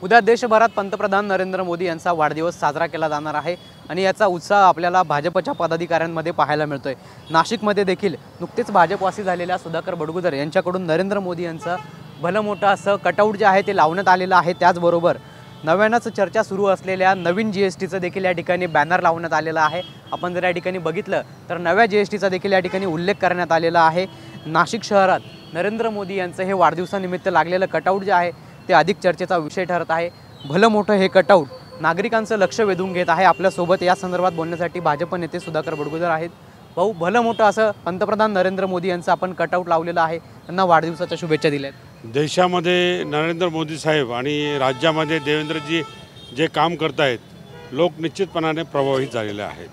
उद्या देशभरात पंतप्रधान नरेंद्र मोदी यांचा वाढदिवस साजरा केला जाणार आहे आणि याचा उत्साह आपल्याला भाजपच्या पदाधिकाऱ्यांमध्ये पाहायला मिळतोय। नाशिकमध्ये देखील नुकतेच भाजपवासी झालेल्या सुधाकर बडगुजर यांच्याकडून नरेंद्र मोदी यांचं भलं मोठं असं कटआउट जे आहे ते लावण्यात आलेलं आहे। त्याचबरोबर नव्यानंच चर्चा सुरू असलेल्या नवीन जीएसटीचं देखील या ठिकाणी बॅनर लावण्यात आलेला आहे। आपण जर या ठिकाणी बघितलं तर नव्या जीएसटीचा देखील या ठिकाणी उल्लेख करण्यात आलेला आहे। नाशिक शहरात नरेंद्र मोदी यांचं हे वाढदिवसानिमित्त लागलेलं कटआउट जे आहे ते अधिक चर्चेचा विषय ठरत आहे। भलं मोठं हे कटआउट नागरिकांचं लक्ष वेधून घेत आहे। आपल्यासोबत या संदर्भात बोलण्यासाठी भाजप नेते सुधाकर बडगुजर आहेत। भाऊ, भलं मोठं असं पंतप्रधान नरेंद्र मोदी यांचं आपण कटआउट लावलेलं आहे, त्यांना वाढदिवसाच्या शुभेच्छा दिल्यात। देशामध्ये नरेंद्र मोदी साहेब आणि राज्यामध्ये देवेंद्रजी जे काम करत आहेत, लोक निश्चितपणाने प्रभावित झालेले आहेत।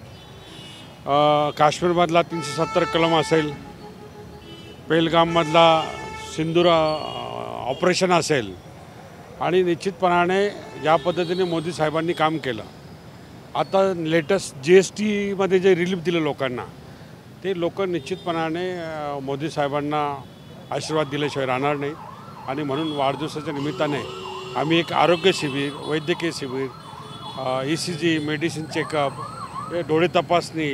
काश्मीरमधला 370 कलम असेल, पेहलगाममधला सिंदूर ऑपरेशन असेल आणि निश्चितपणाने ज्या पद्धतीने मोदी साहेबांनी काम केलं, आता लेटेस्ट GSTमध्ये जे रिलीफ दिलं लोकांना, ते लोक निश्चितपणाने मोदी साहेबांना आशीर्वाद दिल्याशिवाय राहणार नाही। आणि म्हणून वाढदिवसाच्या निमित्ताने आम्ही एक आरोग्य शिबिर, वैद्यकीय शिबिर, ECG, मेडिसिन चेकअप, डोळे तपासणी,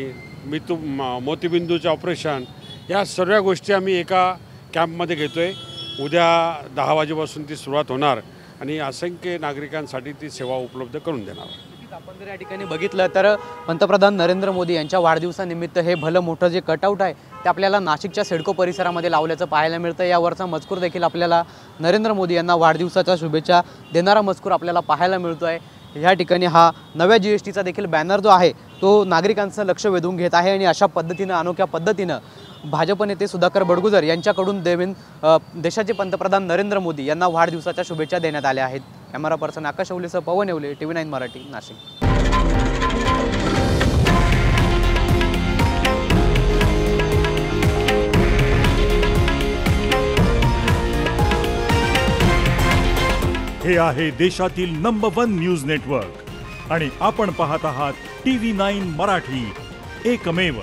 मोतीबिंदूचे ऑपरेशन, या सर्व गोष्टी आम्ही एका कॅम्पमध्ये घेतो आहे। उद्या 10 वाजेपासून ती सुरुवात होणार आणि असंख्य नागरिकांसाठी ती सेवा उपलब्ध करून देणार। आपण जर या ठिकाणी बघितलं तर पंतप्रधान नरेंद्र मोदी यांच्या वाढदिवसानिमित्त हे भलं मोठं जे कटआउट आहे ते आपल्याला नाशिकच्या सिडको परिसरामध्ये लावल्याचं पाहायला मिळतं। यावरचा मजकूर देखील आपल्याला नरेंद्र मोदी यांना वाढदिवसाच्या शुभेच्छा देणारा मजकूर आपल्याला पाहायला मिळतो आहे। या ठिकाणी हा नव्या GSTचा देखील बॅनर जो आहे तो नागरिकांचं लक्ष वेधून घेत आहे आणि अशा पद्धतीनं, अनोख्या पद्धतीनं भाजप नेते सुधाकर बडगुजर यांच्याकडून देशाचे पंतप्रधान नरेंद्र मोदी यांना वाढदिवसाच्या शुभेच्छा देण्यात आल्या आहेत। कॅमेरा पर्सन आकाश ओवलेसह पवन येवले, TV9 मराठी, नाशिक। हे आहे देशातील नंबर 1 न्यूज नेटवर्क आणि आपण पाहत आहात TV9 मराठी, एकमेव।